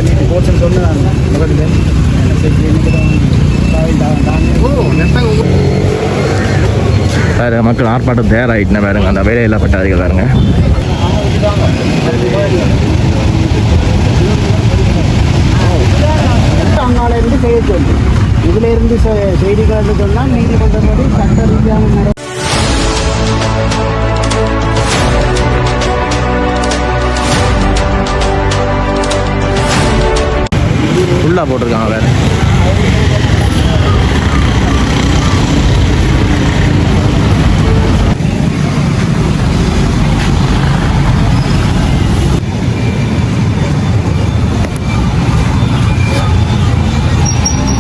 நீட்டு போச்சுன்னு சொன்னேன் முதல்ல வேறு மக்கள் ஆர்ப்பாட்டம் தயாராகிட்டுனா பாருங்க அந்த வேலையில் பட்டாதிகள் பாருங்க. அங்காலேருந்து செய்ய சொல்லி இதுல இருந்து செய்திகள் சொன்னால் நீதிமன்றப்படி சட்ட ரீதியான ஃபுல்லாக போட்டிருக்காங்க வேறு.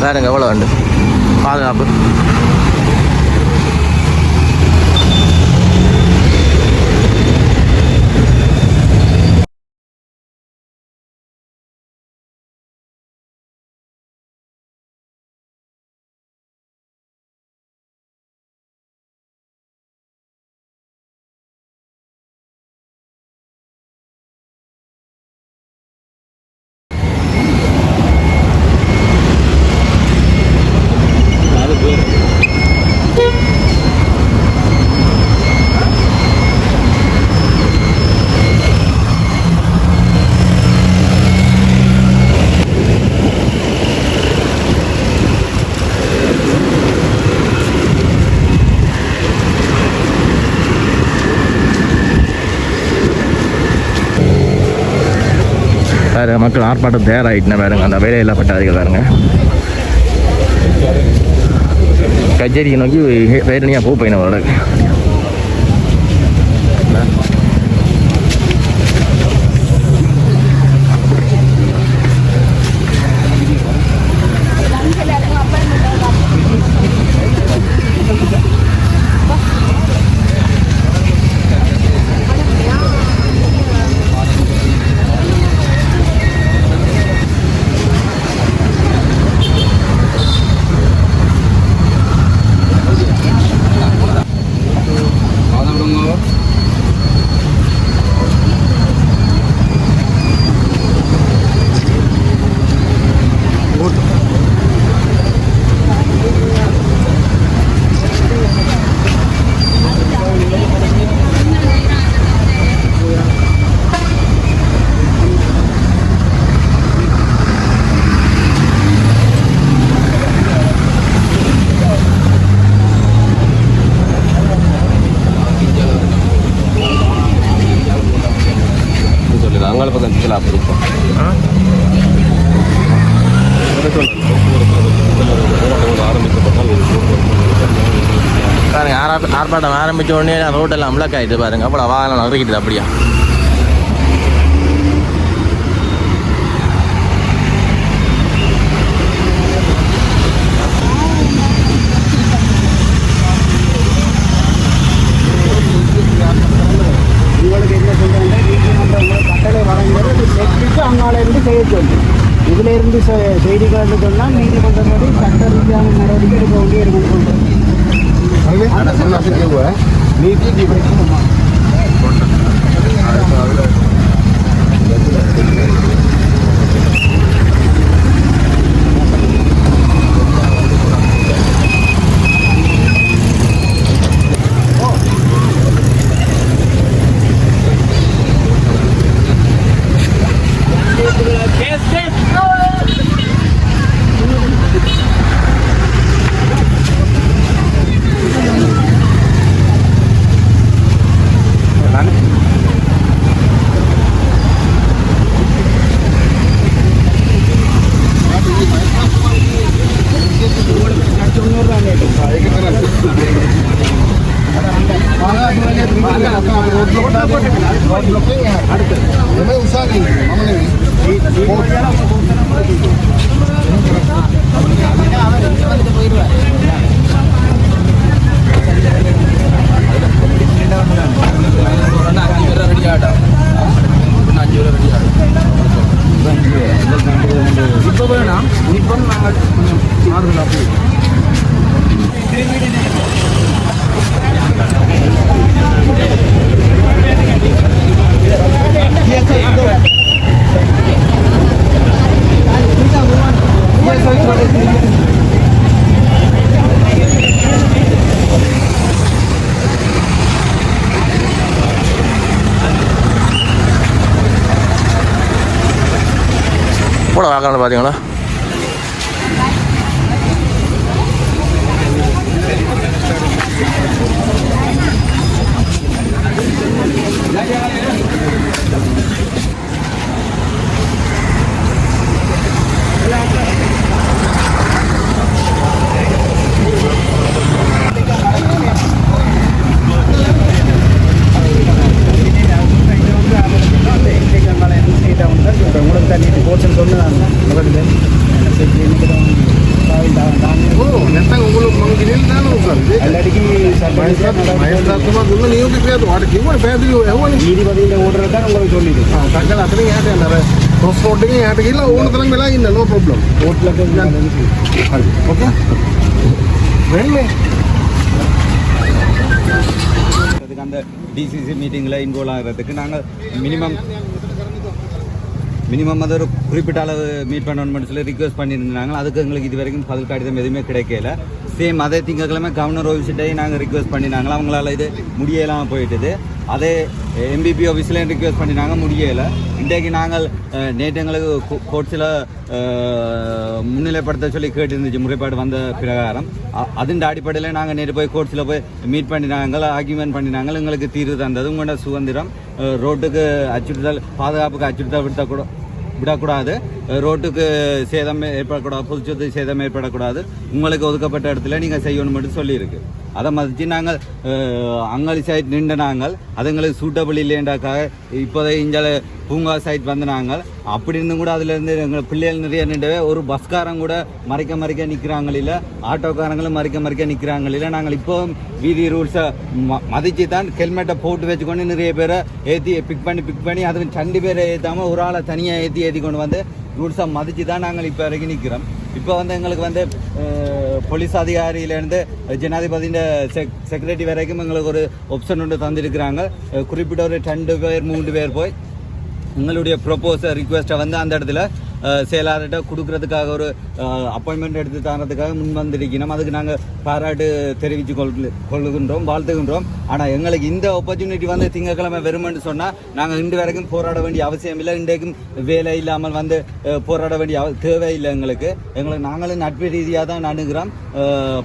வேறுங்க எவ்வளோ உண்டு பாதுகாப்பு. வேறு மக்கள் ஆர்ப்பாட்டம் தயாராகிட்டுனா பாருங்க அந்த வேலையில் பட்டாதிகள் பாருங்க. கச்சேரியை நோக்கி வேறனியாக போயின வர ஆர்ப்பாட்டம் ஆரம்பித்த உடனே ரோட்டெல்லாம் அம்லாக் ஆகிட்டு பாருங்க. அவ்வளோ வாகனம் நகரிக்கிட்டு அப்படியா. உங்களுக்கு என்ன சொல்கிறாங்க, நீதிமன்றம் கட்டளை வழங்குறது செஞ்சுட்டு அங்காலேருந்து செய்ய சொல்லி இதுல இருந்து செய்திகள் சொன்னால் நீதிமன்றப்படி சட்ட ரீதியான நடவடிக்கை எடுக்க வேண்டிய இருக்குன்னு சொல்கிறேன். எவ்வளோ வாக்காளர் பார்த்தீங்களா? உங்களுக்கு தண்ணி போச்சுன்னு சொன்னாங்க நீதிபதியில் ஓடுறது தான் உங்களுக்கு சொல்லிடு தங்கள் அத்தனை ஏட்டாரு க்ராஸ் ரோட்டுக்கு ஏட்டுக்கு இல்லை ஒவ்வொருத்தரும் மேலே இல்லை நோ ப்ராப்ளம் ரோட்டில் ஓகே வேணுமே அந்த டிசிசி மீட்டிங்கில் இன்வால்வ் ஆகிறதுக்கு நாங்கள் மினிமம் அது ஒரு குறிப்பிட்ட அளவு மீட் பண்ணணும்னு சொல்லி ரிக்வெஸ்ட் பண்ணியிருந்தாங்க. அதுக்கு எங்களுக்கு இது வரைக்கும் பதில் கடிதம் எதுவுமே கிடைக்கல. சேம் அதே திங்கக்கிழமை கவர்னர் ஆஃபீஸ்கிட்டே நாங்கள் ரிக்வெஸ்ட் பண்ணினாங்க. அவங்களால இது முடியலாம் போயிட்டுது. அதே எம்பிபி ஆஃபீஸ்லேயும் ரிக்வெஸ்ட் பண்ணினாங்க, முடியலை. இன்றைக்கு நாங்கள் நேற்று எங்களுக்கு கோர்ட்ஸில் முன்னிலைப்படுத்த சொல்லி கேட்டுருந்துச்சு முறைப்பாடு வந்த பிரகாரம். அதன் அடிப்படையில் நாங்கள் நேற்று போய் கோர்ட்ஸில் போய் மீட் பண்ணினாங்க, ஆர்கியூமெண்ட் பண்ணினாங்க. எங்களுக்கு தீர்வு தந்தது உங்களோட சுதந்திரம். ரோட்டுக்கு அச்சுறுத்தல், பாதுகாப்புக்கு அச்சுறுத்தல் விடக்கூடாது, ரோட்டுக்கு சேதம் ஏற்படக்கூடாது, பொதுச்சொத்து சேதம் ஏற்படக்கூடாது, உங்களுக்கு ஒதுக்கப்பட்ட இடத்துல நீங்கள் செய்யணும் மட்டும் சொல்லியிருக்கு. அதை மதித்து நாங்கள் அங்காளி சைட் நின்ற நாங்கள் அது எங்களுக்கு சூட்டபிள் இல்லைன்றாக்காக இப்போதைய இங்கே பூங்கா சைட் வந்து நாங்கள் அப்படி இருந்தும் கூட அதுலேருந்து எங்கள் பிள்ளைகள் நிறைய நின்றவே ஒரு பஸ்காரங்க கூட மறைக்க நிற்கிறாங்களில்ல, ஆட்டோக்காரங்களும் மறைக்க நிற்கிறாங்களில்ல. நாங்கள் இப்போ வீதி ரூல்ஸை மதித்து தான் ஹெல்மெட்டை போட்டு வச்சுக்கொண்டு நிறைய பேரை ஏற்றி பிக் பண்ணி அதுவும் 2 பேரை ஏற்றாமல் ஒரு ஆளை தனியாக ஏற்றி கொண்டு வந்து ரூல்ஸை மதித்து தான் நாங்கள் இப்போ வரைக்கும் நிற்கிறோம். இப்போ வந்து எங்களுக்கு வந்து போலீஸ் அதிகாரியிலேருந்து ஜனாதிபதியின் செக்ரட்டரி வரைக்கும் எங்களுக்கு ஒரு ஆப்ஷன் ஒன்று தந்திருக்கிறாங்க. குறிப்பிட்ட ஒரு 2 பேர் 3 பேர் போய் எங்களுடைய ப்ரொப்போசல் ரிக்வெஸ்ட்டை வந்து அந்த இடத்துல செயலாளர்கிட்ட கொடுக்கறதுக்காக ஒரு அப்பாயின்மெண்ட் எடுத்து தரதுக்காக முன் வந்திருக்கணும். அதுக்கு நாங்கள் பாராட்டு தெரிவித்து கொள்ளுகின்றோம், வாழ்த்துகின்றோம். ஆனால் எங்களுக்கு இந்த ஆப்பர்ச்சுனிட்டி வந்து திங்கட்கிழமை வருமென்று சொன்னால் நாங்கள் இன்று வரைக்கும் போராட வேண்டிய அவசியம் இல்லை. இன்றைக்கும் வேலை இல்லாமல் வந்து போராட வேண்டிய தேவையில்லை. எங்களுக்கு நாங்களும் நட்பு ரீதியாக தான் அணுகிறோம்,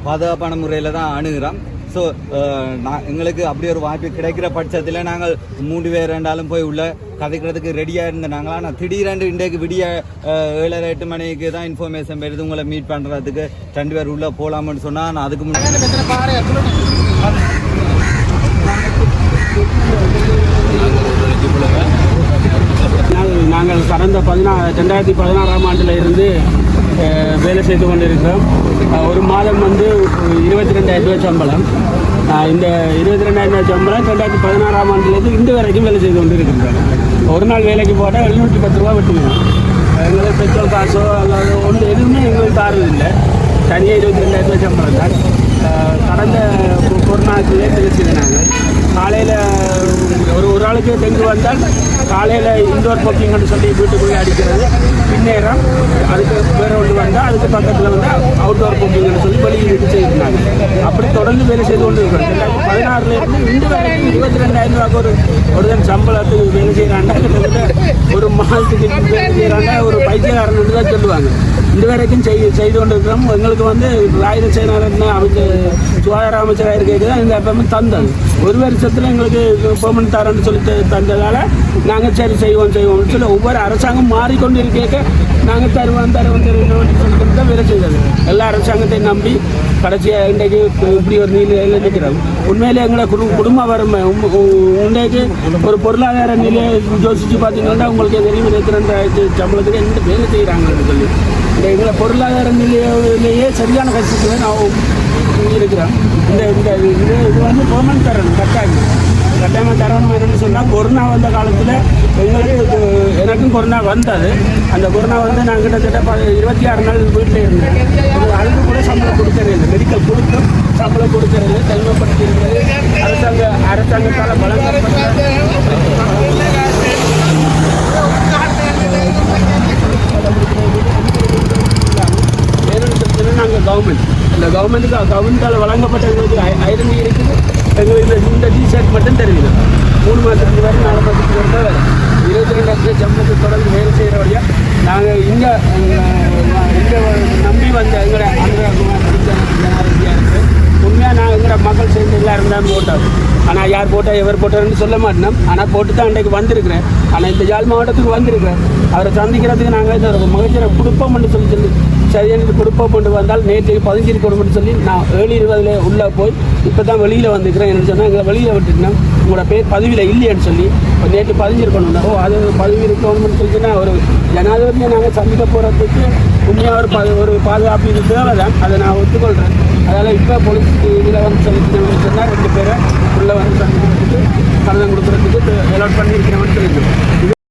பாதுகாப்பான முறையில் தான் அணுகிறோம். ஸோ எங்களுக்கு அப்படி ஒரு வாய்ப்பு கிடைக்கிற பட்சத்தில் நாங்கள் 3 பேர் ரெண்டாலும் போய் உள்ள கதைக்கிறதுக்கு ரெடியாக இருந்த நாங்களா. ஆனால் திடீரென்று இன்றைக்கு விடிய 7:30-8 மணிக்கு தான் இன்ஃபர்மேஷன் வருது உங்களை மீட் பண்ணுறதுக்கு 2 பேர் உள்ளே போகலாம்னு சொன்னால் நான் அதுக்கு முன்னாடி நாங்கள் கடந்த 2016ஆம் ஆண்டில் இருந்து வேலை செய்து கொண்டிருக்கிறோம். ஒரு மாதம் வந்து 22,000 ரூபாய் சம்பளம். இந்த 22,000 ரூபாய் சம்பளம் 2016ஆம் ஆண்டிலேருந்து இன்று வரைக்கும் வேலை செய்து கொண்டிருக்கின்றோம். ஒரு நாள் வேலைக்கு போட்டால் 710 ரூபா வெட்டுவோம். எங்களுக்கு பெட்ரோல் காசோ அல்லது ஒன்று எதுவுமே எங்களுக்கு தாரதில்லை. தனியாக 22,000 ரூபாய் சம்பளம் தான். கடந்த கொரோனாக்குள்ளே தெரிவிச்சது நாங்கள் காலையில் ஒரு ஆளுக்கு டெங்கு வந்தால் காலையில் இன்டோர் போக்கிங்னு சொல்லி வீட்டுக்குள்ளே அடிக்கிறது, பின்னேரம் அதுக்கு வேறு ஒன்று வந்தால் அதுக்கு பக்கத்தில் வந்து அவுட்டோர் போக்கிங்னு சொல்லி வெளியிட்டு செய்திருந்தாங்க. அப்படி தொடர்ந்து வேலை செய்து கொண்டு இருக்கிறோம். 2016 இன்று வரைக்கும் 22,000 ரூபாய்க்கு ஒருத்தன் சம்பளத்துக்கு வேலை செய்கிறாண்டா, கிட்டத்தட்ட ஒரு மாதத்துக்கு வேலை செய்கிறாண்டா ஒரு பைத்தியக்காரன் தான் சொல்லுவாங்க. இது வரைக்கும் செய்து கொண்டு இருக்கிறோம். எங்களுக்கு வந்து ராயுத சேனாரத்ன அமைச்சர் சுகாதார அமைச்சராக இருக்கிறது தான் இந்த எப்பவுமே தந்தது. ஒரு வருஷத்தில் எங்களுக்கு பெர்மனன்ட் தரேன்னு சொல்லி தந்ததால் நாங்கள் சரி செய்வோம் சொல்லி ஒவ்வொரு அரசாங்கம் மாறிக்கொண்டு இருக்க நாங்கள் தருவோம் சொல்லிட்டு தான் வேலை செய்தது. எல்லா அரசாங்கத்தையும் நம்பி கடைசியாக இன்றைக்கு இப்படி ஒரு நிலையில் நிற்கிறோம். உண்மையிலே எங்களை குடும்ப வறுமை இன்றைக்கு ஒரு பொருளாதார நிலையை யோசித்து பார்த்தீங்கன்னா உங்களுக்கு தெரியும் 22,000 சம்பளத்துக்கு எந்த வேலை செய்கிறாங்கன்னு சொல்லி எங்களை பொருளாதார நிலையிலேயே சரியான கஷ்டத்தில் நான் இருக்கிறோம். இது வந்து பெர்மனன்ட் தரணும், கட்டாயமாக தரணும். என்னென்னு சொன்னால் கொரோனா வந்த காலத்தில் எங்களுக்கு எனக்கும் கொரோனா வந்தது. அந்த கொரோனா வந்து நான் கிட்டத்தட்ட 26 நாள் வீட்டில் இருந்தேன். அதுக்கு கூட சம்பளம் கொடுக்கறது இல்லை, மெடிக்கல் கொடுத்தும் சம்பளம் கொடுக்கறது தனிமைப்படுத்தி இருக்கிறது அரசாங்கத்தால் வழங்கப்பட்ட நாங்கள் கவர்மெண்ட்டால் வழங்கப்பட்ட எங்களுக்கு ஐரன் இருக்குது. எங்களுக்கு இந்த டிஷர்ட் மட்டும் தெரியுது. 3 மாதத்துக்கு வரை 4 மாதத்துக்கு வரை தான் வேலை. 22,000 சம்பளத்துக்கு தொடர்ந்து வேலை செய்கிற வழியாக நாங்கள் இங்கே நம்பி வந்த எங்களை அனுராகுமார் ஜனாதிபதியாக இருக்குது. உண்மையாக நான் எங்களோட மக்கள் சேர்ந்து எல்லாரும் தான் போட்டோம். ஆனால் யார் போட்டா எவர் போட்டாருன்னு சொல்ல மாட்டோம். ஆனால் போட்டு தான் அன்றைக்கு வந்திருக்கிறேன். ஆனால் இந்த யாழ் மாவட்டத்துக்கு வந்திருக்கிறேன். அவரை சந்திக்கிறதுக்கு நாங்கள் இந்த மகிழ்ச்சியை கொடுப்போம்னு சொல்லி சரியான கொடுப்போம் கொண்டு வந்தால் நேற்று பதிஞ்சிருக்கணும்னு சொல்லி நான் 7:20 உள்ளே போய் இப்போ தான் வெளியில் வந்துக்கிறேன். என்ன சொன்னால் எங்களை வெளியில் விட்டுட்டேன். உங்களோட பேர் பதிவில் இல்லைன்னு சொல்லி நேற்று பதிஞ்சிருக்கணும். அது பதவி இருக்கணும்னு சொல்லிட்டுனா ஒரு ஜனாதிபதியை நாங்கள் சந்திக்க போகிறதுக்கு உண்மையாக ஒரு பாதுகாப்பு இது தேவை தான். அதை நான் ஒத்துக்கொள்கிறேன். அதனால் இப்போ போலீஸ் இதில் வந்து சொல்லிட்டு சொன்னால் 2 பேரை உள்ளே வந்து சந்திக்கிறதுக்கு கலந்து கொடுக்குறதுக்கு அலாட் பண்ணியிருக்கிறேன்னு சொல்லிட்டு